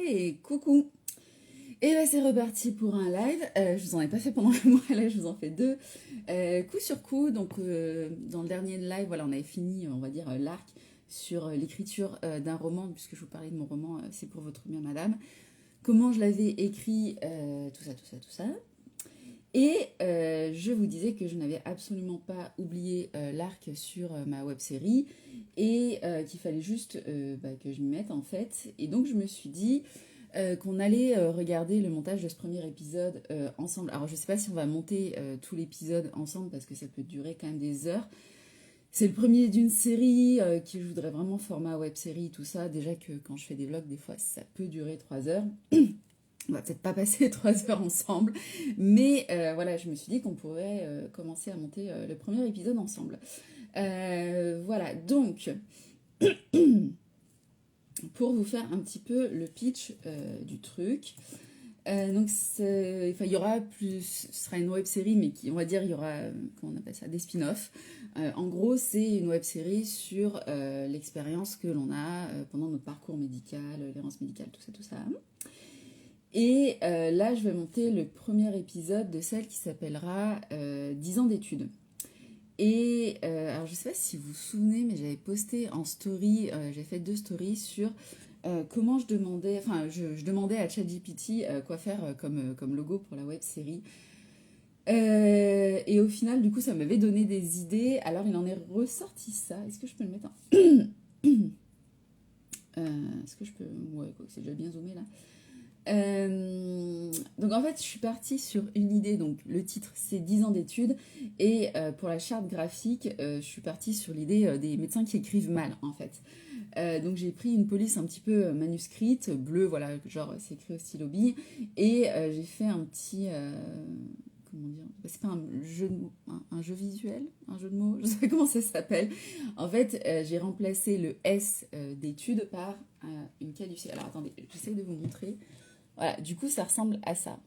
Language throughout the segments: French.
Hey, coucou! Et là c'est reparti pour un live. Je vous en ai pas fait pendant le mois, là je vous en fais deux. Coup sur coup, donc dans le dernier live, voilà, on avait fini, on va dire, l'arc sur l'écriture d'un roman, puisque je vous parlais de mon roman C'est pour votre bien, madame. Comment je l'avais écrit, tout ça, tout ça, tout ça. Et je vous disais que je n'avais absolument pas oublié l'arc sur ma web série et qu'il fallait juste que je m'y mette en fait. Et donc je me suis dit qu'on allait regarder le montage de ce premier épisode ensemble. Alors je sais pas si on va monter tout l'épisode ensemble parce que ça peut durer quand même des heures. C'est le premier d'une série qui je voudrais vraiment format web série, tout ça. Déjà que quand je fais des vlogs, des fois ça peut durer 3 heures. On va peut-être pas passer 3 heures ensemble, mais voilà, je me suis dit qu'on pourrait commencer à monter le premier épisode ensemble. Voilà, donc, pour vous faire un petit peu le pitch du truc, donc il y aura plus, ce sera une web série, mais qui, on va dire, il y aura, comment on appelle ça, des spin-offs. En gros, c'est une web série sur l'expérience que l'on a pendant notre parcours médical, l'errance médicale, tout ça, tout ça. Et là, je vais monter le premier épisode de celle qui s'appellera 10 ans d'études. Et alors, je ne sais pas si vous vous souvenez, mais j'avais posté en story, j'ai fait 2 stories sur comment je demandais, je demandais à ChatGPT quoi faire comme logo pour la web série. Et au final, du coup, ça m'avait donné des idées. Alors, il en est ressorti ça. Est-ce que je peux le mettre Est-ce que je peux... Ouais, quoi, c'est déjà bien zoomé là. Donc en fait, je suis partie sur une idée. Donc le titre, c'est 10 ans d'études. Et pour la charte graphique, je suis partie sur l'idée des médecins qui écrivent mal, en fait. Donc j'ai pris une police un petit peu manuscrite, bleue, voilà, genre c'est écrit au stylo bille. Et j'ai fait un petit... comment dire, c'est pas un jeu visuel, un jeu de mots, je sais pas comment ça s'appelle. En fait, j'ai remplacé le S d'études par une caducée. Alors attendez, j'essaie de vous montrer. Voilà, du coup, ça ressemble à ça.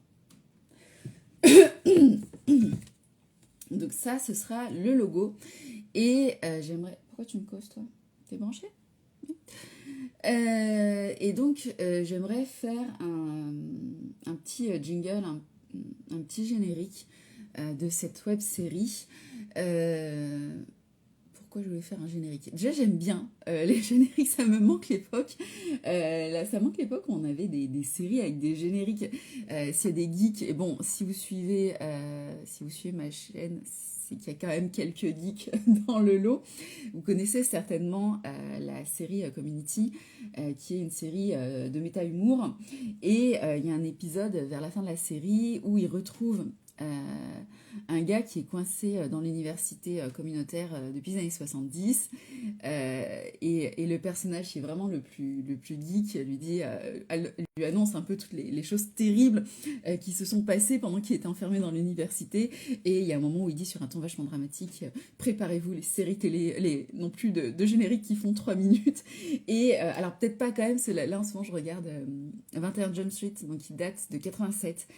Donc ça, ce sera le logo. Et j'aimerais... Pourquoi tu me causes, toi? T'es branché? Et donc, j'aimerais faire un petit jingle, un petit générique de cette web série. Pourquoi je voulais faire un générique? Déjà, j'aime bien les génériques, ça me manque l'époque. Là, ça manque l'époque où on avait des séries avec des génériques. S'il y a des geeks, et bon, si vous suivez ma chaîne, c'est qu'il y a quand même quelques geeks dans le lot. Vous connaissez certainement la série Community, qui est une série de méta-humour. Et il y a un épisode vers la fin de la série où ils retrouvent un gars qui est coincé dans l'université communautaire depuis les années 70 et le personnage qui est vraiment le plus geek lui dit, elle lui annonce un peu toutes les choses terribles qui se sont passées pendant qu'il était enfermé dans l'université et il y a un moment où il dit sur un ton vachement dramatique préparez-vous les séries télé, non plus de génériques qui font 3 minutes et alors peut-être pas quand même, là en ce moment je regarde 21 Jump Street, donc qui date de 87.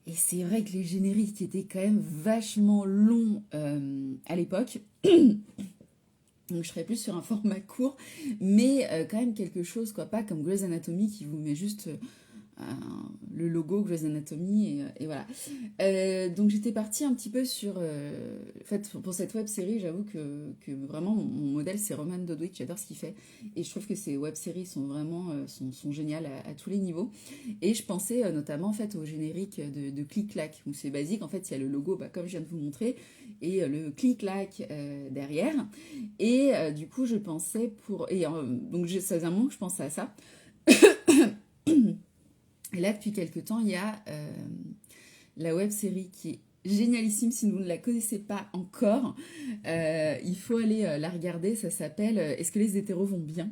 Et c'est vrai que les génériques étaient quand même vachement longs à l'époque. Donc je serais plus sur un format court, mais quand même quelque chose, quoi, pas comme Grey's Anatomy qui vous met juste le logo Grey's Anatomy et voilà. Donc j'étais partie un petit peu sur... en fait, pour cette web série, j'avoue que vraiment mon modèle c'est Roman Dodwick, j'adore ce qu'il fait. Et je trouve que ces web séries sont vraiment sont géniales à tous les niveaux. Et je pensais notamment en fait au générique de Click-Clack, où c'est basique, en fait il y a le logo comme je viens de vous montrer, et le Click-Clack derrière. Et du coup je pensais donc ça faisait un moment que je pensais à ça. Et là, depuis quelques temps, il y a la web série qui est génialissime. Si vous ne la connaissez pas encore, il faut aller la regarder. Ça s'appelle Est-ce que les hétéros vont bien?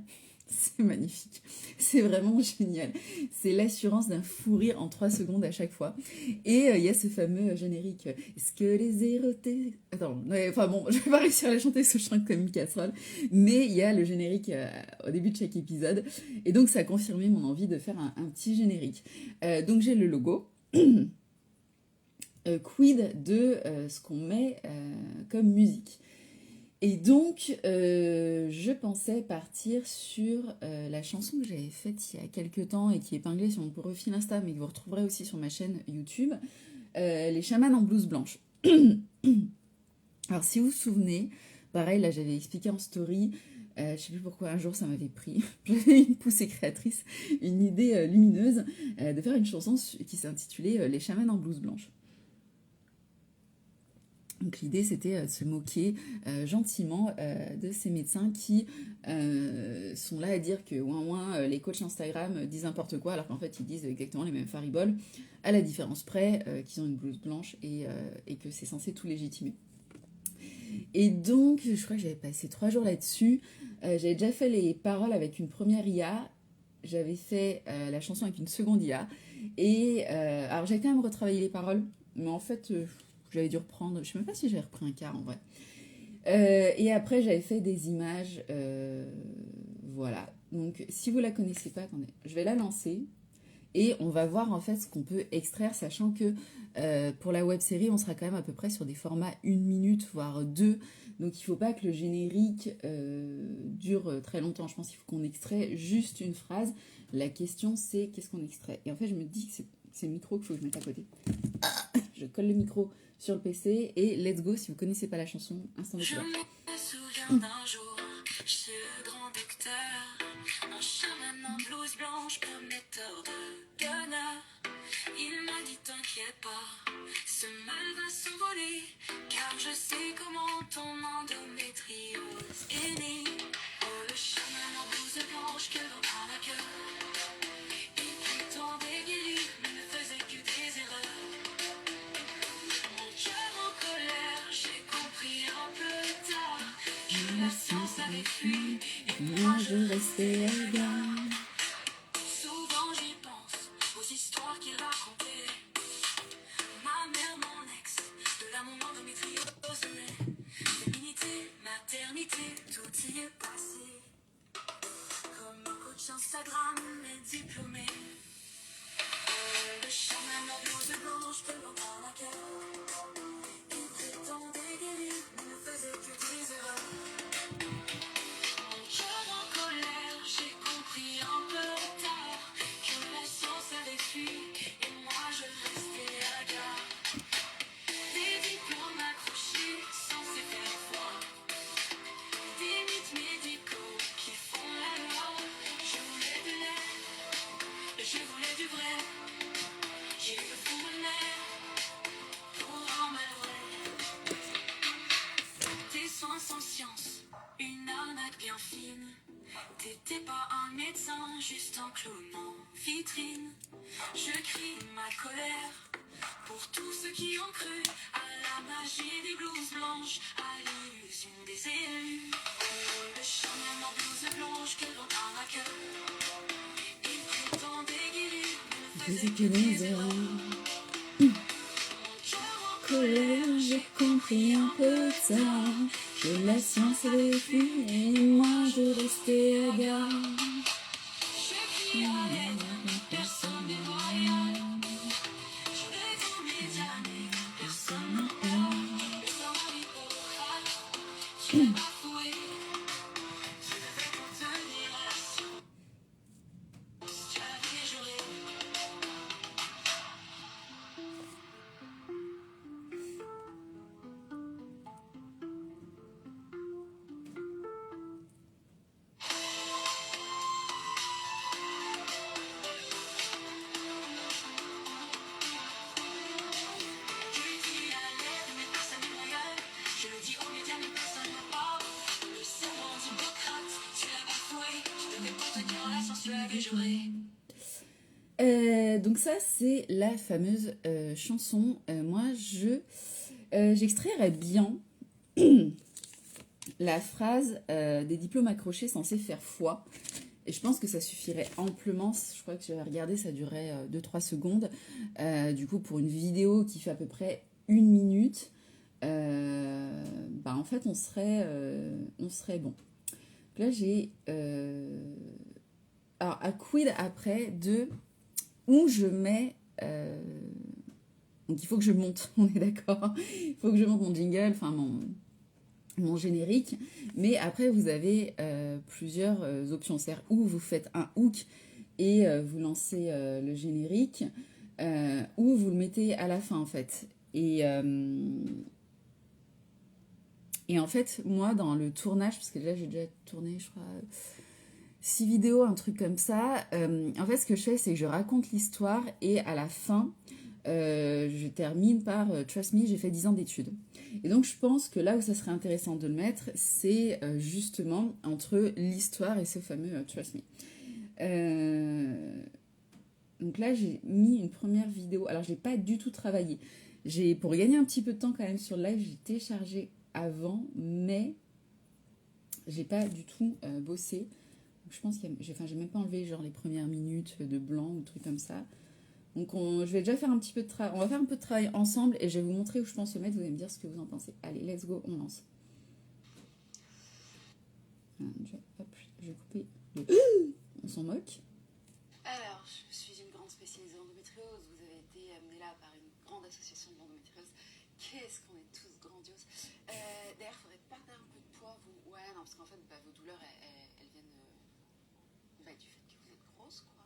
C'est magnifique. C'est vraiment génial. C'est l'assurance d'un fou rire en 3 secondes à chaque fois. Et il y a ce fameux générique. Est-ce que les érotés... Attends, enfin bon, je vais pas réussir à la chanter parce que je chante comme une casserole. Mais il y a le générique au début de chaque épisode. Et donc ça a confirmé mon envie de faire un petit générique. Donc j'ai le logo. Quid de ce qu'on met comme musique. Et donc, je pensais partir sur la chanson que j'avais faite il y a quelques temps et qui est épinglée sur mon profil Insta, mais que vous retrouverez aussi sur ma chaîne YouTube, Les chamans en blouse blanche. Alors, si vous vous souvenez, pareil, là, j'avais expliqué en story, je sais plus pourquoi, un jour, ça m'avait pris, j'avais une poussée créatrice, une idée lumineuse, de faire une chanson qui s'intitulait Les chamans en blouse blanche. Donc l'idée c'était de se moquer gentiment de ces médecins qui sont là à dire que ouin ouin, les coachs Instagram disent n'importe quoi alors qu'en fait ils disent exactement les mêmes fariboles à la différence près qu'ils ont une blouse blanche et que c'est censé tout légitimer. Et donc je crois que j'avais passé 3 jours là-dessus. J'avais déjà fait les paroles avec une première IA. J'avais fait la chanson avec une seconde IA. Et alors j'ai quand même retravaillé les paroles, mais en fait j'avais dû reprendre, je sais même pas si j'avais repris un quart en vrai. Et après, j'avais fait des images. Voilà. Donc, si vous la connaissez pas, attendez, je vais la lancer. Et on va voir en fait ce qu'on peut extraire, sachant que pour la web série, on sera quand même à peu près sur des formats 1 minute, voire 2. Donc, il faut pas que le générique dure très longtemps. Je pense qu'il faut qu'on extrait juste une phrase. La question, c'est qu'est-ce qu'on extrait. Et en fait, je me dis que c'est le micro qu'il faut que je mette à côté. Je colle le micro sur le PC et let's go. Si vous connaissez pas la chanson, instant découverte. Je me souviens d'un jour chez le grand docteur, un chaman en blouse blanche, prometteur de bonheur. Il m'a dit t'inquiète pas, ce mal va s'envoler, car je sais comment ton endométriose est née. Oh, le chaman en blouse blanche que l'on a la cœur, il prétendait guérir, mais ne faisait que des erreurs. Mon cœur en colère, j'ai compris un peu tard que la science avait fui et moi je restais égale. Souvent j'y pense aux histoires qu'il racontait. Ma mère, mon ex, de là mon endométriose naît. Féminité, maternité, tout y est passé. Comme un coach Instagram est diplômé. Le chaman en blouse blanche que l'on a la cœur. Il prétendait guérir, mais ne faisait que des erreurs. Mon cœur en colère, j'ai compris un peu tard que la science avait fui et moi je restais à gare. Des diplômes accrochés, censés faire foi. Des mythes médicaux qui font la loi. Je voulais de l'air, je voulais du vrai. J'ai eu le fou de mer pour en malheureuse. Tes soins sans science, une arnaque bien fine. T'étais pas un médecin, juste un clown en vitrine. Je crie ma colère pour tous ceux qui ont cru à la magie des blouses blanches, à l'illusion des élus. Oh, le chaman en blouse blanche que l'on a à cœur. Il prétendait guérir, mais ne faisait que des erreurs. Colère, j'ai compris un peu tard que la science avait fui et moi je restais à gare. Je crie à l'aide, personne n'est loyal. Je vais tous mes années, personne n'en parle. Le sort Hippocrate, tu l'as bafoué. Tu devais contenir la science, tu avais juré. Je lui dis à l'aide, mais personne n'est loyal. Je le dis aux médias, mais personne ne parle. Le serment d'Hippocrate, tu l'as bafoué. Tu devais contenir la science, tu avais juré. Donc ça c'est la fameuse chanson. Moi j'extrairais bien la phrase des diplômes accrochés censés faire foi. Et je pense que ça suffirait amplement. Je crois que j'avais regardé, ça durait 2-3 secondes. Du coup, pour une vidéo qui fait à peu près 1 minute, en fait, on serait bon. Donc là, j'ai... alors, à quid après de où je mets... donc, il faut que je monte, on est d'accord. Il faut que je monte mon jingle, enfin, mon générique, mais après vous avez plusieurs options. C'est-à-dire où vous faites un hook et vous lancez le générique, ou vous le mettez à la fin en fait. Et en fait, moi dans le tournage, parce que là j'ai déjà tourné, je crois, 6 vidéos, un truc comme ça, en fait ce que je fais c'est que je raconte l'histoire et à la fin, je termine par Trust me, j'ai fait 10 ans d'études. Et donc je pense que là où ça serait intéressant de le mettre, c'est justement entre l'histoire et ce fameux Trust me. Donc là j'ai mis une première vidéo, alors je n'ai pas du tout travaillé. Pour gagner un petit peu de temps quand même sur le live, j'ai téléchargé avant, mais j'ai pas du tout bossé. Donc je pense que j'ai même pas enlevé genre les premières minutes de blanc ou trucs comme ça. Donc je vais déjà faire un petit peu de travail. On va faire un peu de travail ensemble et je vais vous montrer où je pense le mettre. Vous allez me dire ce que vous en pensez. Allez, let's go, on lance. Je vais couper. On s'en moque. Alors, je suis une grande spécialiste de l'endométriose. Vous avez été amené là par une grande association de l'endométriose. Qu'est-ce qu'on est tous grandioses. D'ailleurs, il faudrait perdre un peu de poids. Ouais, non, parce qu'en fait, vos douleurs, elles viennent du fait que vous êtes grosse, quoi. Hein.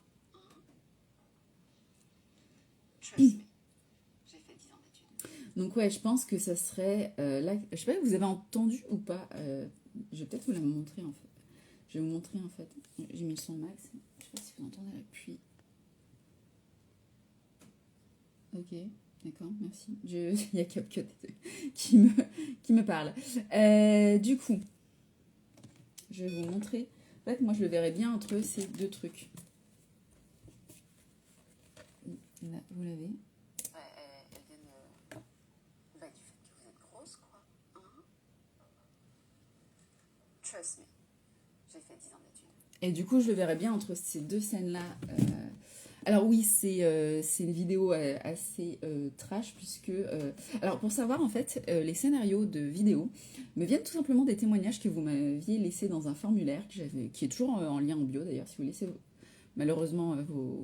Trust me. J'ai fait 10 ans d'études. Donc ouais, je pense que ça serait... là, je sais pas, vous avez entendu ou pas. Je vais peut-être vous la montrer en fait. Je vais vous montrer en fait. J'ai mis le son max. Je sais pas si vous entendez la pluie. Ok, d'accord, merci. Il y a CapCut qui me parle. Du coup, je vais vous montrer. En fait, moi, je le verrais bien entre ces deux trucs. Là, vous l'avez. Elles viennent du fait que vous êtes grosse, quoi. Hein. Trust me. J'ai fait 10 ans d'études. Et du coup, je le verrais bien entre ces deux scènes-là. Alors oui, c'est une vidéo assez trash, puisque... alors pour savoir, en fait, les scénarios de vidéos me viennent tout simplement des témoignages que vous m'aviez laissés dans un formulaire, qui est toujours en lien en bio d'ailleurs, si vous laissez malheureusement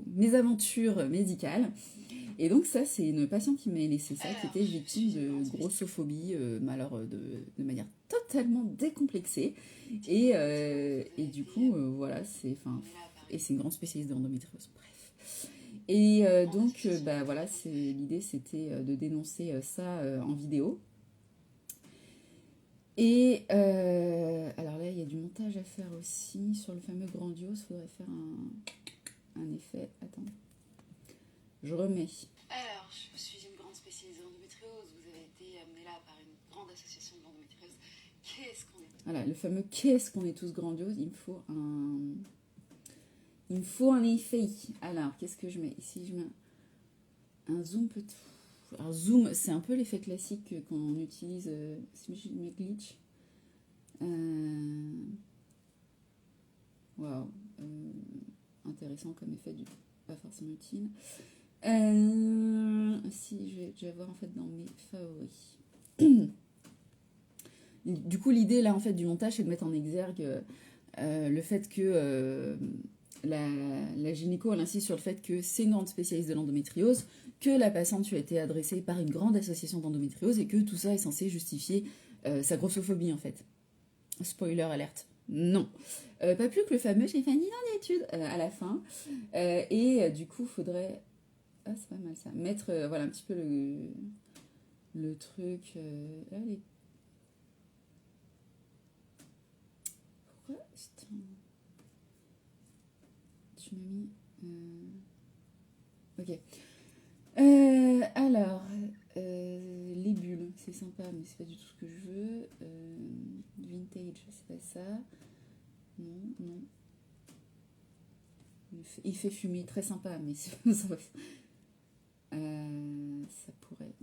mes aventures médicales. Et donc ça, c'est une patiente qui m'a laissé ça, qui était victime de grossophobie, de manière totalement décomplexée. Et du coup, voilà, et c'est une grande spécialiste d'endométriose. Bref. Et donc, bah voilà, l'idée, c'était de dénoncer ça en vidéo. Et alors là, il y a du montage à faire aussi sur le fameux grandiose. Il faudrait faire un effet. Attends. Je remets. Alors, je suis une grande spécialiste d'endométriose. Vous avez été amené là par une grande association de l'endométriose. Qu'est-ce qu'on est... Voilà, le fameux qu'est-ce qu'on est tous grandioses. Il me faut un effet. Alors, qu'est-ce que je mets ici? Je mets un zoom peut-être. Alors, zoom, c'est un peu l'effet classique qu'on utilise. Si je mets glitch. Waouh. Intéressant comme effet, pas forcément utile. Si, je vais voir en fait dans mes favoris. Du coup, l'idée là en fait du montage, c'est de mettre en exergue le fait que la gynéco, elle insiste sur le fait que c'est une grande spécialiste de l'endométriose, que la patiente lui a été adressée par une grande association d'endométriose et que tout ça est censé justifier sa grossophobie en fait. Spoiler alerte. Non. Pas plus que le fameux j'ai fait 10 ans d'études à la fin. Et du coup, faudrait... Ah, c'est pas mal ça. Mettre voilà, un petit peu le truc... allez. Pourquoi tu m'as mis... Ok. Alors, les bulles, c'est sympa, mais c'est pas du tout ce que je veux. Vintage, c'est pas ça. Non. Il fait fumer, très sympa, mais ça pourrait...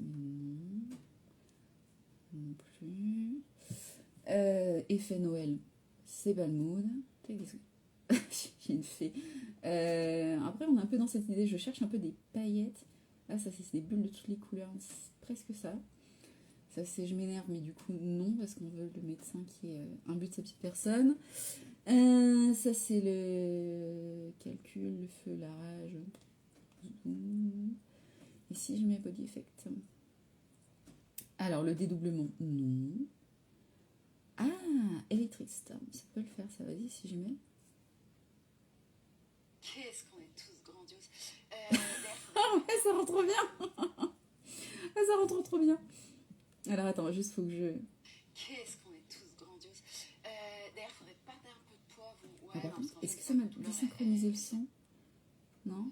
Non plus. Effet Noël, c'est Balmood. J'ai une fée. Après, on est un peu dans cette idée, je cherche un peu des paillettes. Ah, ça, c'est des bulles de toutes les couleurs, c'est presque ça. Ça, c'est je m'énerve, mais du coup, non, parce qu'on veut le médecin qui est un but de sa petite personne. Ça, c'est le calcul, le feu, la rage. Ici, je mets body effect. Alors, le dédoublement, non. Electric Storm, ça peut le faire, ça, vas-y, si j'y mets. Qu'est-ce qu'on est tous grandioses. Ah ouais, ça rend trop bien. Ah, ça rend trop bien. Alors attends, juste faut que je... Qu'est-ce qu'on est tous grandioses. D'ailleurs, faudrait perdre un peu de poids. Vous... Ah, Ouais, par non, contre, parce qu'en est-ce fait, que ça m'a désynchronisé le son? Non?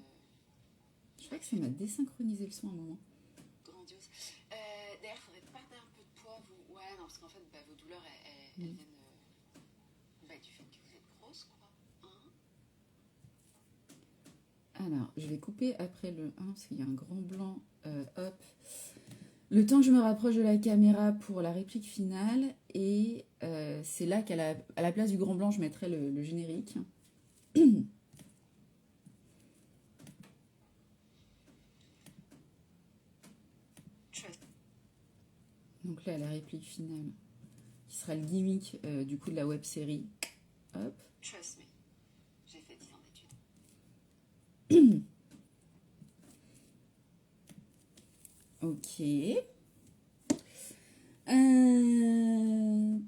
Je crois que ça m'a désynchronisé le son à un moment. Grandiose. D'ailleurs, faudrait perdre un peu de poids. Vous... Ouais, non, parce qu'en fait, vos douleurs, elles viennent du fait que vous êtes grosse, quoi. Hein. Alors, je vais couper après le 1 parce qu'il y a un grand blanc. Hop. Le temps que je me rapproche de la caméra pour la réplique finale. Et c'est là qu'à la place du grand blanc, je mettrai le générique. Donc là, la réplique finale, qui sera le gimmick du coup de la web série. Hop. Trust me. J'ai fait 10 ans d'études. Ok.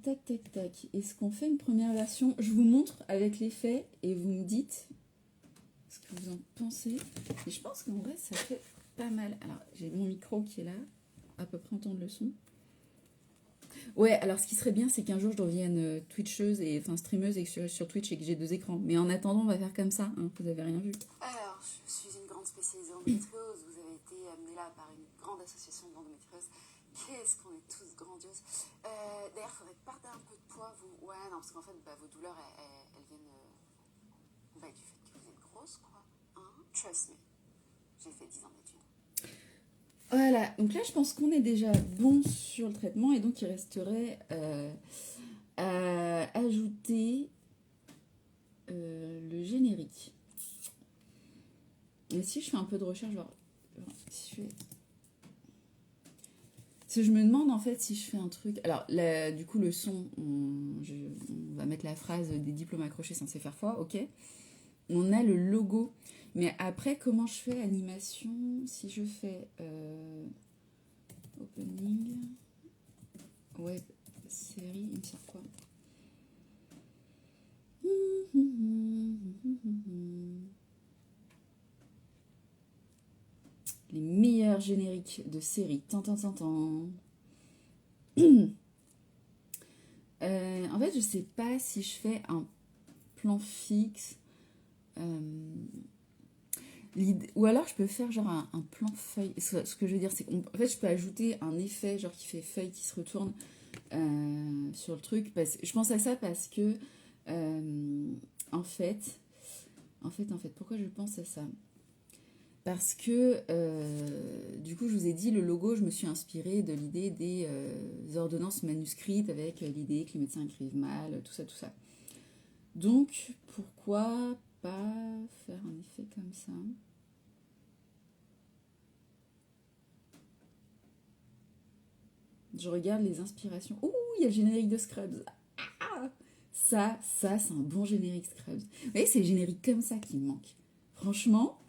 Tac, tac, tac. Est-ce qu'on fait une première version? Je vous montre avec l'effet et vous me dites ce que vous en pensez. Et je pense qu'en vrai, ça fait pas mal. Alors, j'ai mon micro qui est là, à peu près entendre le son. Ouais, alors ce qui serait bien, c'est qu'un jour je devienne twitcheuse, enfin streameuse et que sur Twitch et que j'ai 2 écrans. Mais en attendant, on va faire comme ça, hein, vous avez rien vu. Alors, je suis une grande spécialisée en endométriose. Vous avez été amenée là par une grande association d'endométriose. Qu'est-ce qu'on est tous grandioses. D'ailleurs, faudrait perdre un peu de poids. Vous... Ouais, non, parce qu'en fait, vos douleurs, elles viennent du fait que vous êtes grosse, quoi. Hein. Trust me. J'ai fait 10 ans d'études. Voilà, donc là je pense qu'on est déjà bon sur le traitement et donc il resterait à ajouter le générique. Et si je fais un peu de recherche, si je fais... Parce que je me demande en fait si je fais un truc... Alors là, du coup le son, on va mettre la phrase des diplômes accrochés censés faire foi, ok. On a le logo. Mais après, comment je fais animation? Si je fais opening, web, série, il me sort quoi? Les meilleurs génériques de série. En fait, je sais pas si je fais un plan fixe. Ou alors je peux faire genre un plan feuille. Ce que je veux dire, c'est qu'en fait, je peux ajouter un effet genre qui fait feuille qui se retourne sur le truc. Je pense à ça parce que, en fait, pourquoi je pense à ça? Parce que, du coup, je vous ai dit, le logo, je me suis inspirée de l'idée des ordonnances manuscrites avec l'idée que les médecins écrivent mal, tout ça. Donc, pourquoi pas faire un effet comme ça? Je regarde les inspirations. Ouh, il y a le générique de Scrubs. Ah, ça, c'est un bon générique Scrubs. Vous voyez, c'est le générique comme ça qui me manque. Franchement,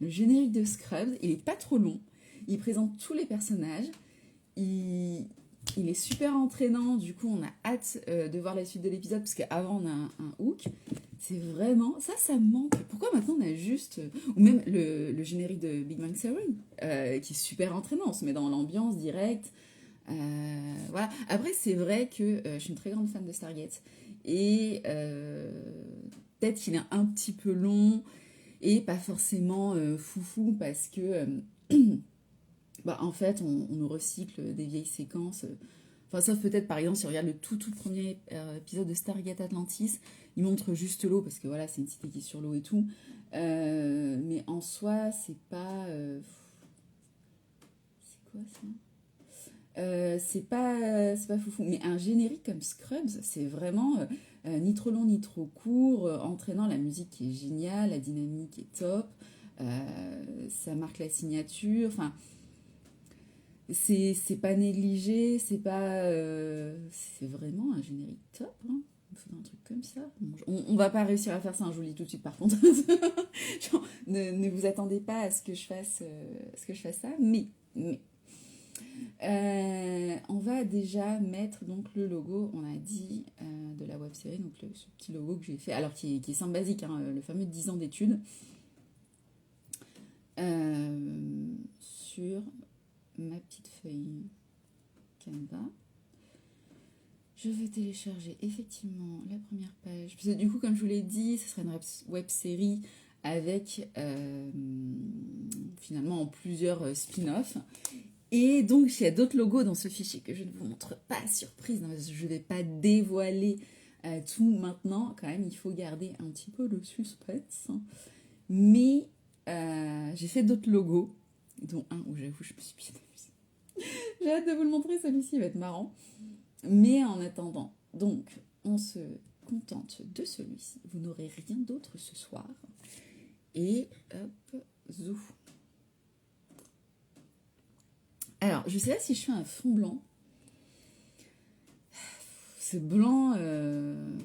le générique de Scrubs, il est pas trop long. Il présente tous les personnages. Il est super entraînant. Du coup, on a hâte de voir la suite de l'épisode parce qu'avant, on a un hook. C'est vraiment... Ça me manque. Pourquoi maintenant, on a juste... Ou même le générique de Big Bang Theory, qui est super entraînant. On se met dans l'ambiance directe. Voilà. Après, c'est vrai que je suis une très grande fan de Stargate. Et peut-être qu'il est un petit peu long et pas forcément foufou parce que... en fait, on nous recycle des vieilles séquences. Enfin, sauf peut-être, par exemple, si on regarde le tout premier épisode de Stargate Atlantis, il montre juste l'eau, parce que voilà, c'est une cité qui est sur l'eau et tout. Mais en soi, c'est pas... c'est quoi ça? C'est pas foufou. Mais un générique comme Scrubs, c'est vraiment ni trop long ni trop court, entraînant. La musique qui est géniale, la dynamique est top, ça marque la signature. Enfin, c'est pas négligé, c'est vraiment un générique top. Hein. Il faudrait un truc comme ça. On va pas réussir à faire ça, hein, je vous le dis tout de suite par contre. Genre, ne vous attendez pas à ce que je fasse ça, mais On va déjà mettre donc le logo, on a dit, de la web série, donc ce petit logo que j'ai fait, alors qui est simple basique, hein, le fameux 10 ans d'études, sur ma petite feuille Canva. Je vais télécharger effectivement la première page. Parce que du coup, comme je vous l'ai dit, ce serait une web série avec finalement plusieurs spin-offs. Et donc, il y a d'autres logos dans ce fichier que je ne vous montre pas, surprise. Non, je ne vais pas dévoiler tout maintenant. Quand même, il faut garder un petit peu le suspense. Mais j'ai fait d'autres logos, dont un où j'avoue, je me suis bien amusée. J'ai hâte de vous le montrer, celui-ci va être marrant. Mais en attendant, donc, on se contente de celui-ci. Vous n'aurez rien d'autre ce soir. Et hop, zou. Alors, je sais pas si je fais un fond blanc. Ce blanc,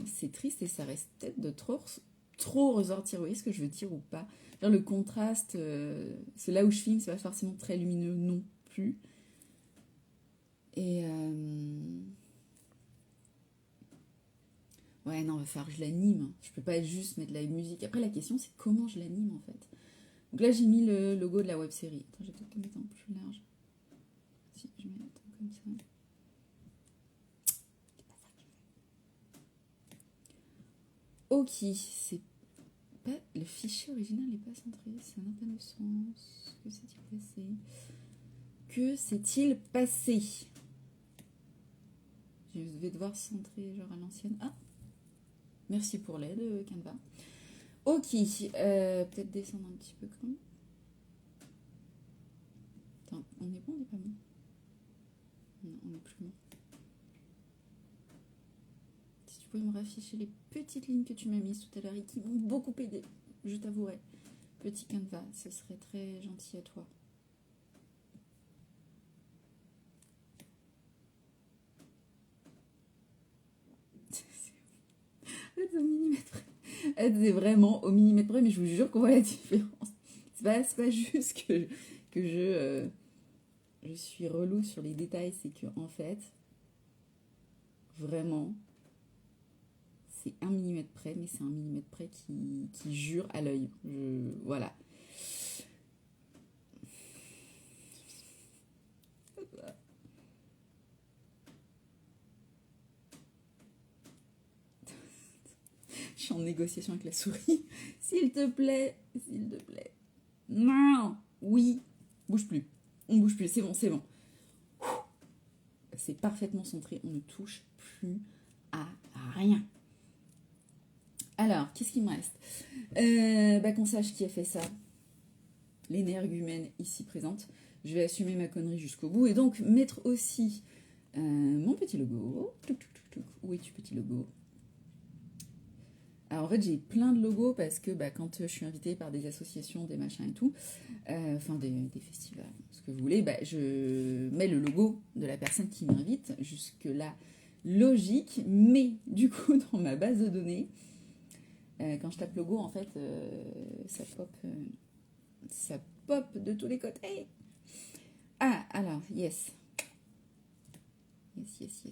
c'est triste et ça reste peut-être de trop ressortir. Vous voyez ce que je veux dire ou pas? Genre le contraste, c'est là où je filme, c'est pas forcément très lumineux non plus. Et ouais, non, il va falloir que je l'anime. Je peux pas juste mettre de la musique. Après, la question, c'est comment je l'anime, en fait. Donc là, j'ai mis le logo de la web série. Attends, je vais peut-être le mettre un peu plus large. Si, je mets comme ça. Ok, c'est pas... Le fichier original n'est pas centré. Ça n'a pas de sens. Que s'est-il passé? Que s'est-il passé? Je vais devoir centrer genre à l'ancienne. Ah, merci pour l'aide, Canva. Ok, peut-être descendre un petit peu quand même. Attends, on est bon, on n'est pas bon? Non, on n'est plus bon. Si tu pouvais me rafficher les petites lignes que tu m'as mises tout à l'heure et qui m'ont beaucoup aidé, je t'avouerai. Petit Canva, ce serait très gentil à toi. C'est au millimètre près. C'est vraiment au millimètre près, mais je vous jure qu'on voit la différence. C'est pas juste que je suis relou sur les détails, c'est que en fait, vraiment, c'est 1 millimètre près, mais c'est 1 millimètre près qui jure à l'œil. Voilà. Je suis en négociation avec la souris. S'il te plaît, s'il te plaît. Non, oui, bouge plus. On bouge plus, c'est bon, c'est bon. C'est parfaitement centré, on ne touche plus à rien. Alors, qu'est-ce qu'il me reste? Qu'on sache qui a fait ça. L'énergumène ici présente. Je vais assumer ma connerie jusqu'au bout et donc mettre aussi mon petit logo. Où es-tu, petit logo? Alors en fait, j'ai plein de logos parce que quand je suis invitée par des associations, des machins et tout, enfin des festivals, ce que vous voulez, je mets le logo de la personne qui m'invite. Jusque-là, logique, mais du coup, dans ma base de données, quand je tape logo, en fait, ça pop de tous les côtés. Ah, alors, yes. Yes.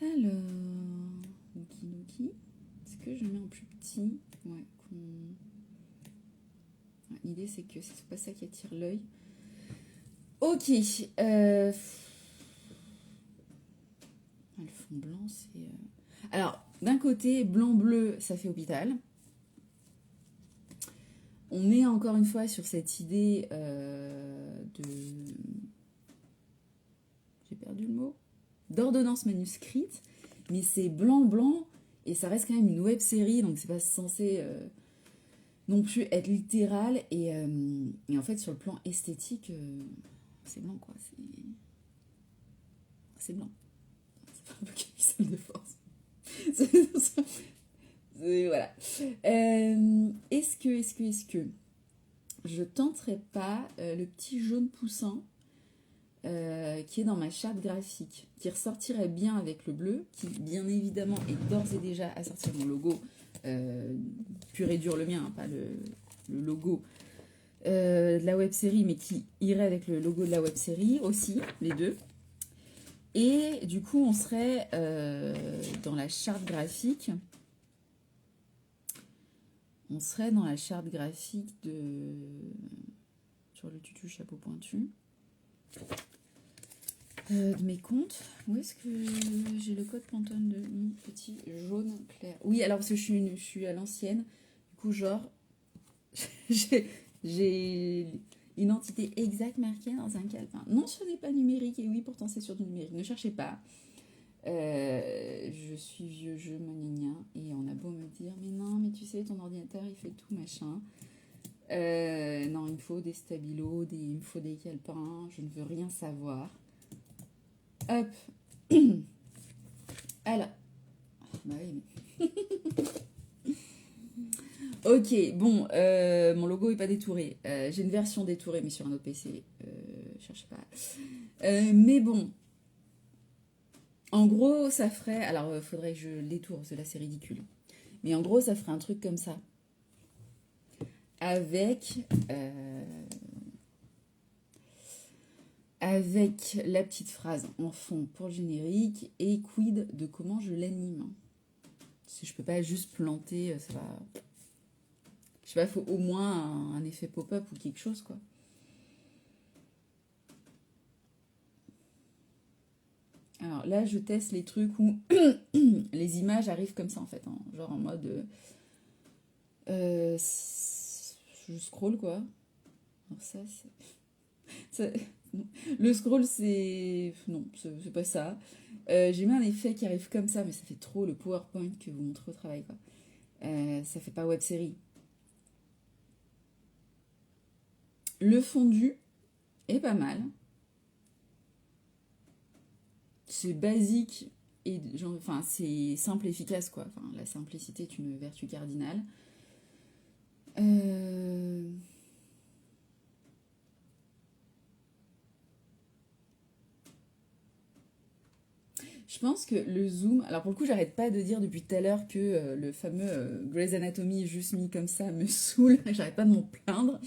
Alors, Okidoki. Est-ce que je mets en plus petit? Ouais, l'idée, c'est que c'est pas ça qui attire l'œil. Ok. Le fond blanc, c'est... Alors, d'un côté, blanc-bleu, ça fait hôpital. On est encore une fois sur cette idée de... J'ai perdu le mot. D'ordonnance manuscrite, mais c'est blanc, et ça reste quand même une web série, donc c'est pas censé non plus être littéral, et en fait, sur le plan esthétique, c'est blanc, quoi. C'est blanc. C'est un peu camisole de force. Voilà. Est-ce que je tenterais pas le petit jaune poussin qui est dans ma charte graphique, qui ressortirait bien avec le bleu, qui bien évidemment est d'ores et déjà assorti mon logo pur et dur, le mien, hein, pas le logo de la web-série, mais qui irait avec le logo de la web-série aussi, les deux. Et du coup, on serait dans la charte graphique. On serait dans la charte graphique de... Sur le tutu chapeau pointu. De mes comptes. Où est-ce que j'ai le code Pantone de mon petit jaune clair? Oui, alors parce que je suis à l'ancienne. Du coup, genre, j'ai l'identité exacte marquée dans un calepin. Non, ce n'est pas numérique. Et oui, pourtant, c'est sur du numérique. Ne cherchez pas. Je suis vieux jeu, mon et on a beau me dire, mais non, mais tu sais, ton ordinateur, il fait tout, machin. Non, il me faut des stabilos, il me faut des calepins, je ne veux rien savoir. Hop. Alors. Bah oui, mais... Ok, bon, mon logo est pas détouré. J'ai une version détourée, mais sur un autre PC. Cherchez pas. Mais bon. En gros, ça ferait... Alors, il faudrait que je détourne, parce que là, c'est ridicule. Mais en gros, ça ferait un truc comme ça. Avec la petite phrase en fond pour le générique et quid de comment je l'anime. Si je peux pas juste planter, ça va... Je sais pas, il faut au moins un effet pop-up ou quelque chose, quoi. Alors là, je teste les trucs où les images arrivent comme ça, en fait. Hein, genre en mode... je scroll, quoi. Alors ça, c'est... Le scroll, c'est... Non, c'est pas ça. J'ai mis un effet qui arrive comme ça, mais ça fait trop le PowerPoint que vous montrez au travail, quoi. Ça fait pas web série. Le fondu est pas mal. C'est basique et genre, enfin, c'est simple et efficace, quoi. Enfin, la simplicité est une vertu cardinale. Je pense que le zoom... Alors pour le coup, j'arrête pas de dire depuis tout à l'heure que le fameux Grey's Anatomy juste mis comme ça me saoule. J'arrête pas de m'en plaindre.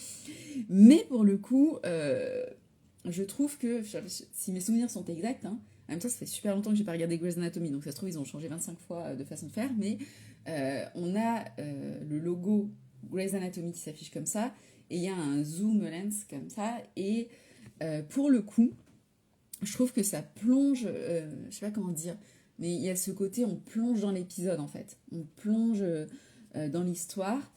Mais pour le coup, je trouve que, si mes souvenirs sont exacts, hein, en même temps, ça fait super longtemps que j'ai pas regardé Grey's Anatomy, donc ça se trouve, ils ont changé 25 fois de façon de faire, mais on a le logo Grey's Anatomy qui s'affiche comme ça, et il y a un zoom lens comme ça, et pour le coup, je trouve que ça plonge, je sais pas comment dire, mais il y a ce côté, on plonge dans l'épisode en fait, on plonge dans l'histoire.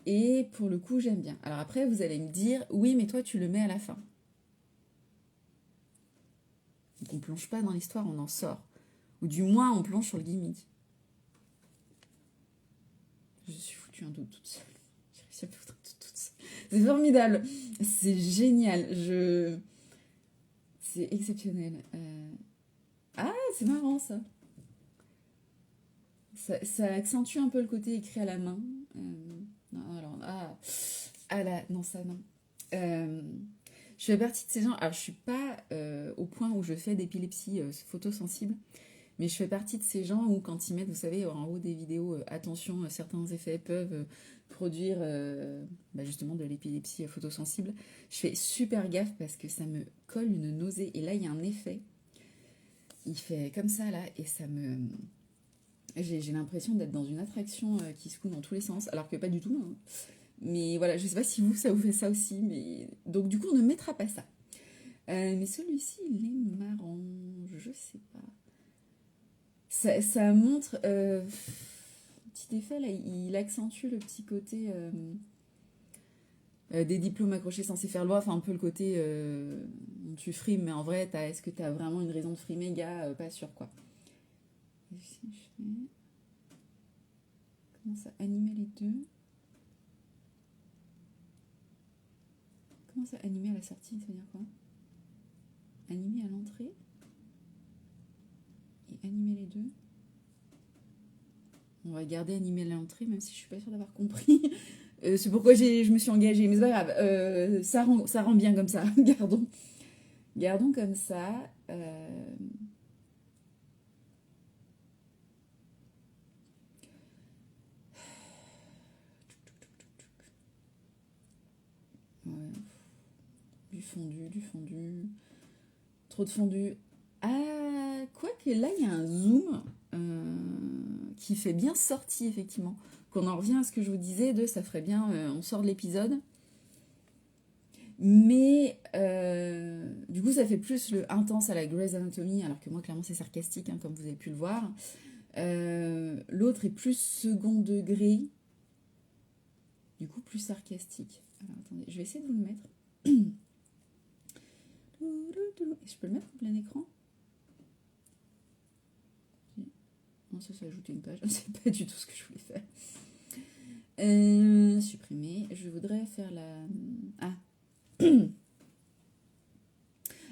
Et pour le coup, j'aime bien. Alors après, vous allez me dire, oui, mais toi, tu le mets à la fin. Donc on plonge pas dans l'histoire, on en sort. Ou du moins, on plonge sur le gimmick. Je suis foutu un doute toute seule. J'ai réussi à me foutre un doute toute seule. C'est formidable. C'est génial. C'est exceptionnel. Ah, c'est marrant ça. Ça accentue un peu le côté écrit à la main. Non, alors, non, ça, non. Je fais partie de ces gens. Alors, je suis pas au point où je fais d'épilepsie photosensible, mais je fais partie de ces gens où, quand ils mettent, vous savez, en haut des vidéos, attention, certains effets peuvent produire justement de l'épilepsie photosensible. Je fais super gaffe parce que ça me colle une nausée. Et là, il y a un effet. Il fait comme ça, là, et ça me. J'ai l'impression d'être dans une attraction qui secoue dans tous les sens, alors que pas du tout. Hein. Mais voilà, je sais pas si vous, ça vous fait ça aussi, mais... Donc du coup, on ne mettra pas ça. Mais celui-ci, il est marrant, je sais pas. Ça montre... petit effet, là, il accentue le petit côté... des diplômes accrochés censés faire loi, enfin un peu le côté... tu frimes, mais en vrai, est-ce que t'as vraiment une raison de frimer, gars? Pas sûr, quoi. Ici, je fais... Comment ça, animer les deux? Comment ça, animer à la sortie, ça veut dire quoi? Animer à l'entrée et animer les deux. On va garder animer à l'entrée, même si je suis pas sûre d'avoir compris. C'est pourquoi je me suis engagée, mais c'est pas grave. Ça rend bien comme ça. Gardons comme ça. fondu, du fondu. Trop de fondu. Ah, quoique là, il y a un zoom qui fait bien sortie, effectivement. Qu'on en revient à ce que je vous disais, ça ferait bien, on sort de l'épisode. Mais du coup, ça fait plus le intense à la Grey's Anatomy, alors que moi, clairement, c'est sarcastique, hein, comme vous avez pu le voir. L'autre est plus second degré, du coup, plus sarcastique. Alors, attendez, je vais essayer de vous le mettre. Je peux le mettre en plein écran? Non, ça s'est ajouté une page. C'est pas du tout ce que je voulais faire. Supprimer. Je voudrais faire la... Ah.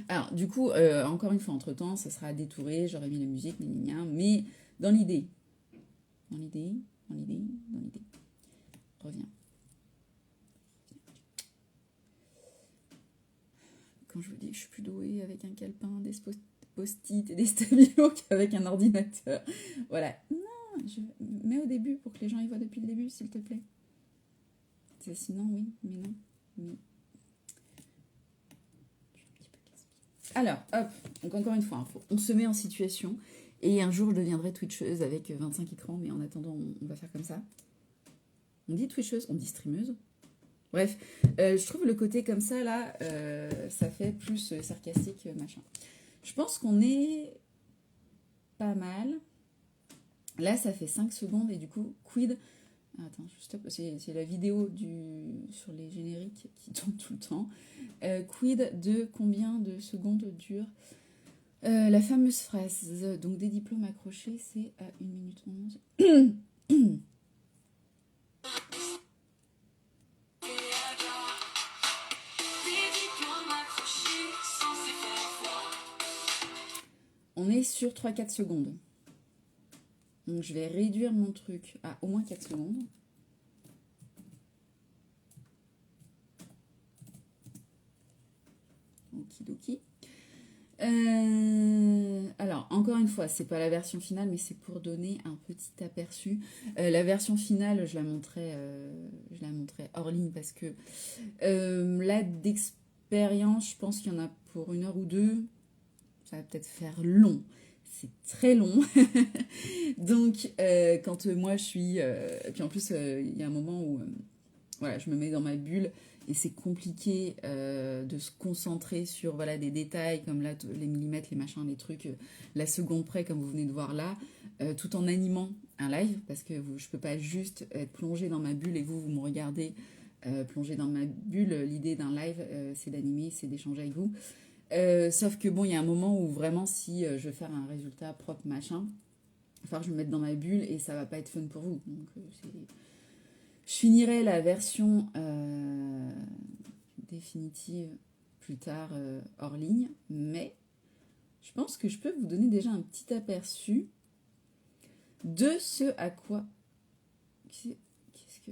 Alors, du coup, encore une fois, entre-temps, ça sera détouré. J'aurais mis la musique, mais dans l'idée. Reviens. Quand je vous dis que je suis plus douée avec un calepin, des post-it et des stabilos qu'avec un ordinateur. Voilà. Non, je mets au début pour que les gens y voient depuis le début, s'il te plaît. Sinon, oui, mais non. Mais... Alors, hop, donc encore une fois, on se met en situation. Et un jour, je deviendrai twitcheuse avec 25 écrans, mais en attendant, on va faire comme ça. On dit twitcheuse, on dit streameuse. Bref, je trouve le côté comme ça, là, ça fait plus sarcastique, machin. Je pense qu'on est pas mal. Là, ça fait 5 secondes et du coup, quid... Attends, je stoppe, c'est la vidéo sur les génériques qui tourne tout le temps. Quid de combien de secondes dure la fameuse phrase. Donc, des diplômes accrochés, c'est à 1 minute 11. On est sur 3-4 secondes. Donc, je vais réduire mon truc à au moins 4 secondes. Okidoki. Alors, encore une fois, c'est pas la version finale, mais c'est pour donner un petit aperçu. La version finale, je la montrais hors ligne parce que là, d'expérience, je pense qu'il y en a pour 1 heure ou 2. Ça va peut-être faire long. C'est très long. Donc, quand moi je suis... puis en plus, il y a un moment où voilà, je me mets dans ma bulle et c'est compliqué de se concentrer sur voilà, des détails comme là, les millimètres, les machins, les trucs, la seconde près, comme vous venez de voir là, tout en animant un live, parce que je peux pas juste être plongée dans ma bulle et vous me regardez plonger dans ma bulle. L'idée d'un live, c'est d'animer, c'est d'échanger avec vous. Sauf que bon, il y a un moment où vraiment, si je veux faire un résultat propre, machin, il va falloir que je me mette dans ma bulle et ça va pas être fun pour vous. Donc, je finirai la version définitive plus tard hors ligne, mais je pense que je peux vous donner déjà un petit aperçu de ce à quoi... Qu'est-ce que...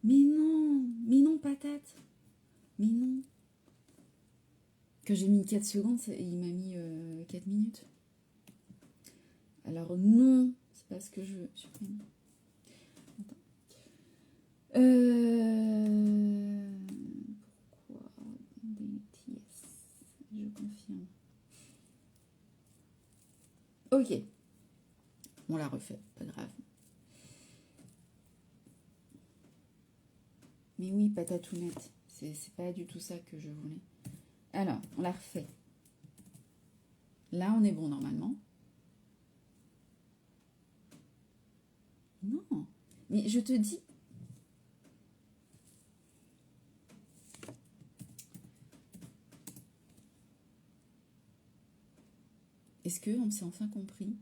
Mais non, patate. Mais non. Que j'ai mis 4 secondes, il m'a mis 4 minutes. Alors non, c'est pas ce que je veux. Supprime. Pourquoi yes, je confirme. Ok. On la refait, pas grave. Mais oui, patatounette. C'est pas du tout ça que je voulais. Alors, on la refait. Là, on est bon normalement. Non, mais je te dis... Est-ce qu'on s'est enfin compris?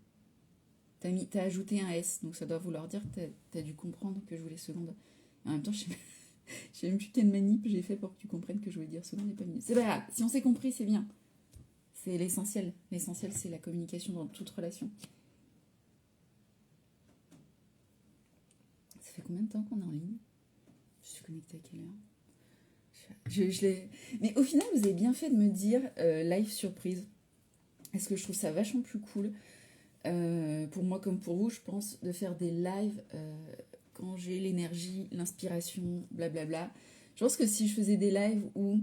T'as ajouté un S, donc ça doit vouloir dire que t'as dû comprendre que je voulais seconde. En même temps, je sais même plus quelle manip j'ai fait pour que tu comprennes que je voulais dire seconde et pas minute. C'est pas grave, si on s'est compris, c'est bien. C'est l'essentiel. L'essentiel, c'est la communication dans toute relation. Ça fait combien de temps qu'on est en ligne? Je suis connectée à quelle heure? Mais au final, vous avez bien fait de me dire live surprise. Parce que je trouve ça vachement plus cool. Pour moi comme pour vous, je pense, de faire des lives quand j'ai l'énergie, l'inspiration, blablabla. Je pense que si je faisais des lives où,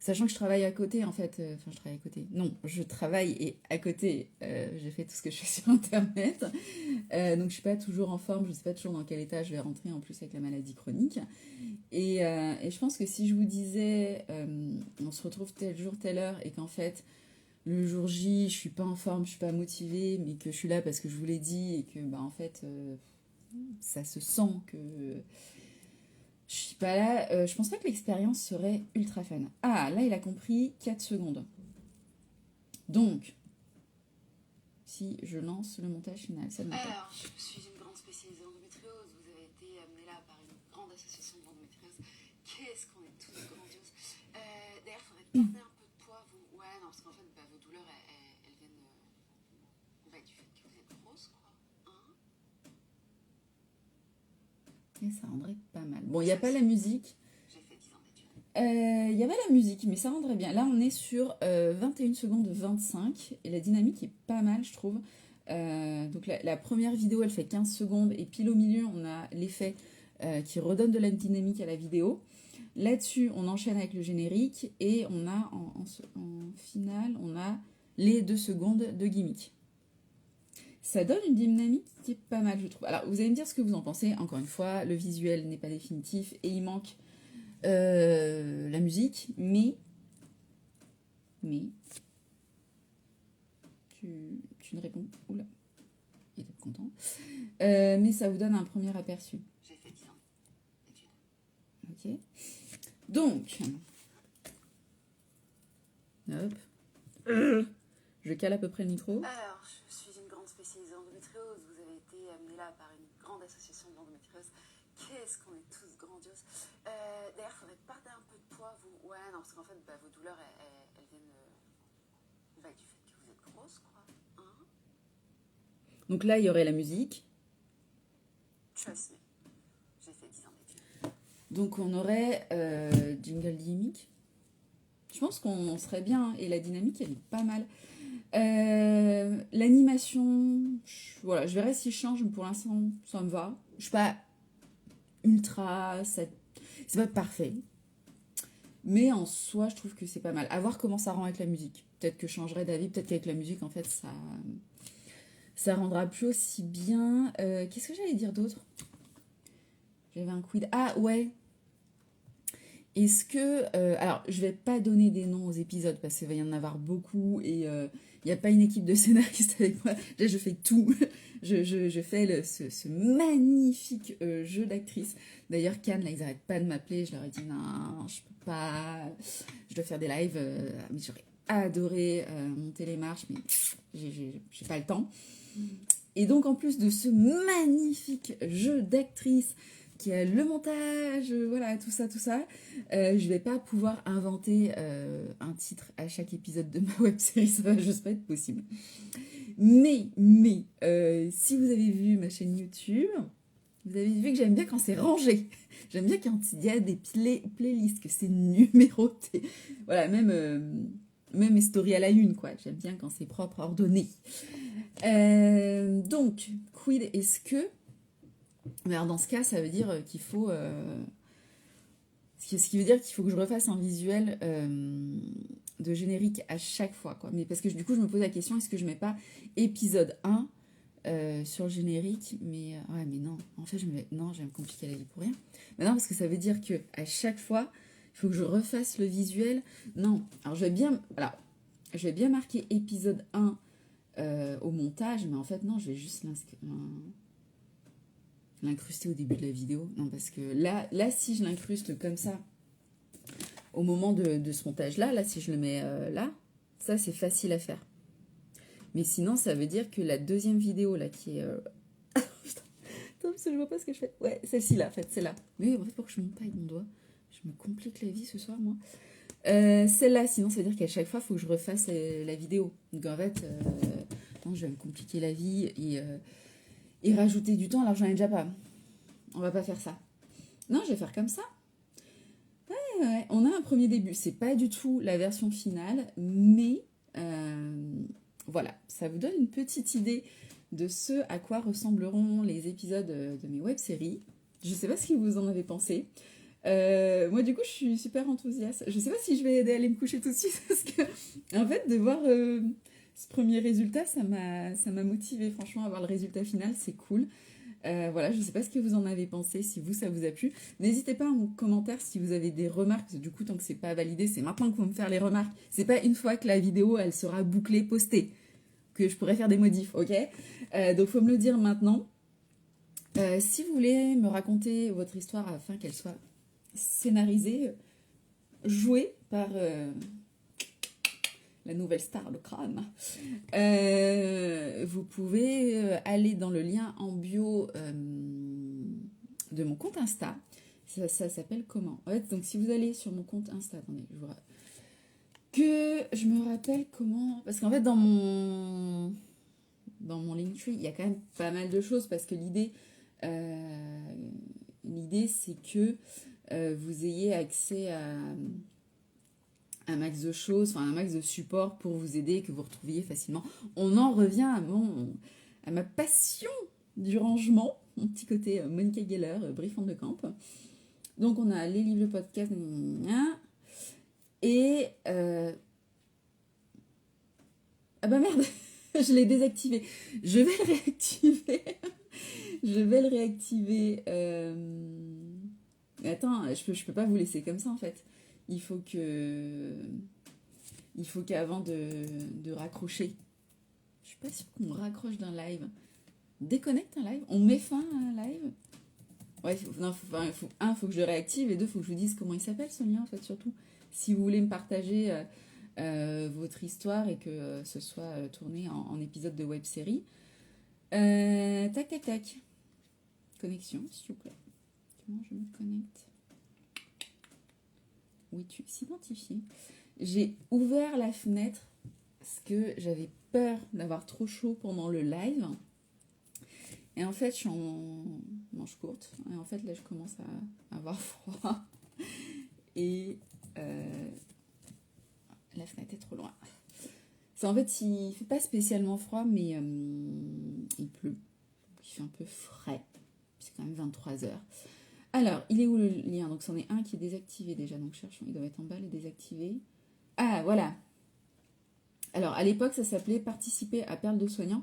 sachant que je travaille à côté, en fait, enfin, je travaille à côté, non, je travaille et à côté, j'ai fait tout ce que je fais sur Internet, donc je suis pas toujours en forme, je sais pas toujours dans quel état je vais rentrer, en plus avec la maladie chronique. Et je pense que si je vous disais, on se retrouve tel jour, telle heure, et qu'en fait, le jour J, je suis pas en forme, je suis pas motivée, mais que je suis là parce que je vous l'ai dit, et que, bah, en fait, ça se sent que je suis pas là, je pense pas que l'expérience serait ultra fun. Ah, là, il a compris 4 secondes. Donc, si je lance le montage final, ça ne m'appelle. Alors, je suis une grande spécialisée en endométriose. Vous avez été amenée là par une grande association d'endométriose. Qu'est-ce qu'on est tous grandioses. D'ailleurs, il faudrait garder un peu de poids, vous. Ouais, non, parce qu'en fait, bah, vos douleurs, elles viennent bah, du fait que vous êtes grosse, quoi. Hein. Et ça rendrait pas mal. Bon, il n'y a pas la musique. J'ai fait 10 ans d'études. Il y avait la musique, mais ça rendrait bien. Là, on est sur 21 secondes 25 et la dynamique est pas mal, je trouve. Donc, la première vidéo, elle fait 15 secondes et pile au milieu, on a l'effet qui redonne de la dynamique à la vidéo. Là-dessus, on enchaîne avec le générique et on a en finale, on a les 2 secondes de gimmick. Ça donne une dynamique qui est pas mal, je trouve. Alors, vous allez me dire ce que vous en pensez. Encore une fois, le visuel n'est pas définitif et il manque la musique, mais tu ne réponds. Oula, il est content. Mais ça vous donne un premier aperçu. J'ai fait 10 ans d'études. Ok. Donc, hop. Je cale à peu près le micro. Alors, je suis une grande spécialisée en endométriose. Vous avez été amenée là par une grande association d'endométriose. Qu'est-ce qu'on est tous grandioses. D'ailleurs, il faudrait perdre un peu de poids, vous. Ouais, non, parce qu'en fait, bah, vos douleurs, elles viennent bah, du fait que vous êtes grosse, quoi. Hein. Donc là, il y aurait la musique. Trust me. J'ai fait 10 ans d'études. Donc on aurait jingle gimmick. Je pense qu'on serait bien, hein, et la dynamique elle est pas mal. L'animation, voilà, je verrai si je change, mais pour l'instant ça me va. Je suis pas ultra, c'est pas parfait, mais en soi je trouve que c'est pas mal. À voir comment ça rend avec la musique. Peut-être que je changerai d'avis, peut-être qu'avec la musique en fait ça rendra plus aussi bien. Qu'est-ce que j'allais dire d'autre? J'avais un quid. Ah ouais. Est-ce que... alors, je vais pas donner des noms aux épisodes parce qu'il va y en avoir beaucoup et il n'y a pas une équipe de scénaristes avec moi. Là, je fais tout. je fais ce magnifique jeu d'actrice. D'ailleurs, Cannes, là, ils n'arrêtent pas de m'appeler. Je leur ai dit non, je peux pas. Je dois faire des lives. Mais j'aurais adoré monter les marches, mais j'ai pas le temps. Et donc, en plus de ce magnifique jeu d'actrice qui a le montage, voilà, tout ça, je vais pas pouvoir inventer un titre à chaque épisode de ma web-série, ça va juste pas être possible. Mais, si vous avez vu ma chaîne YouTube, vous avez vu que j'aime bien quand c'est rangé. J'aime bien quand il y a des playlists, que c'est numéroté. Voilà, même mes stories à la une, quoi. J'aime bien quand c'est propre, ordonné. Donc, quid, est-ce que... Alors dans ce cas, ça veut dire qu'il faut... Ce qui veut dire qu'il faut que je refasse un visuel de générique à chaque fois, quoi. Mais parce que du coup, je me pose la question, est-ce que je mets pas épisode 1 sur le générique? Mais ouais, mais non. En fait, non, je vais me compliquer la vie pour rien. Mais non, parce que ça veut dire que à chaque fois, il faut que je refasse le visuel. Non. Alors, je vais bien marquer épisode 1 au montage, mais en fait, non, je vais juste l'incruster au début de la vidéo. Non, parce que là si je l'incruste comme ça, au moment de ce montage-là, là, si je le mets là, ça, c'est facile à faire. Mais sinon, ça veut dire que la deuxième vidéo, là, qui est... Putain, attends, parce que je vois pas ce que je fais. Ouais, celle-ci, là, en fait, c'est là. Mais en fait, pour que je monte pas avec mon doigt, je me complique la vie ce soir, moi. Celle-là, sinon, ça veut dire qu'à chaque fois, il faut que je refasse la vidéo. Donc, en fait, non, je vais me compliquer la vie et rajouter du temps alors que j'en ai déjà pas. On va pas faire ça. Non, je vais faire comme ça. Ouais, on a un premier début. C'est pas du tout la version finale, mais voilà, ça vous donne une petite idée de ce à quoi ressembleront les épisodes de mes web-séries. Je sais pas ce que vous en avez pensé. Moi, du coup, je suis super enthousiaste. Je sais pas si je vais aller me coucher tout de suite parce que, en fait, de voir ce premier résultat, ça m'a motivée. Franchement, avoir le résultat final, c'est cool. Voilà, je sais pas ce que vous en avez pensé, si vous, ça vous a plu. N'hésitez pas en commentaire si vous avez des remarques, parce que du coup, tant que c'est pas validé, c'est maintenant qu'il faut me faire les remarques. C'est pas une fois que la vidéo, elle sera bouclée, postée, que je pourrais faire des modifs, ok? Donc, faut me le dire maintenant. Si vous voulez me raconter votre histoire afin qu'elle soit scénarisée, jouée par la nouvelle star, le crâne, vous pouvez aller dans le lien en bio de mon compte Insta. Ça s'appelle comment? En fait, donc si vous allez sur mon compte Insta, attendez, que je me rappelle comment, parce qu'en fait dans mon Linktree, il y a quand même pas mal de choses parce que l'idée c'est que vous ayez accès à un max de choses, enfin un max de support pour vous aider, que vous retrouviez facilement. On en revient à ma passion du rangement, mon petit côté Monica Geller, Brief de Camp. Donc on a les livres, le podcast, et ah bah merde, je l'ai désactivé. Je vais le réactiver. Je vais le réactiver. Attends, je peux pas vous laisser comme ça en fait. Il faut qu'avant de raccrocher, je suis pas sûre qu'on raccroche d'un live. Déconnecte un live, on met fin à un live. Ouais, faut que je le réactive et deux, faut que je vous dise comment il s'appelle ce lien en fait surtout. Si vous voulez me partager votre histoire et que ce soit tourné en épisode de web série. Tac tac tac. Connexion s'il vous plaît. Comment je me connecte? Oui, tu s'identifier. J'ai ouvert la fenêtre parce que j'avais peur d'avoir trop chaud pendant le live. Et en fait, je suis en manche courte. Et en fait, là, je commence à avoir froid. Et la fenêtre est trop loin. C'est en fait, il fait pas spécialement froid, mais il pleut. Il fait un peu frais. C'est quand même 23 heures. Alors, il est où le lien? Donc, c'en est un qui est désactivé déjà. Donc, cherchons. Il doit être en bas, le désactivé. Ah, voilà. Alors, à l'époque, ça s'appelait Participer à Perles de soignants.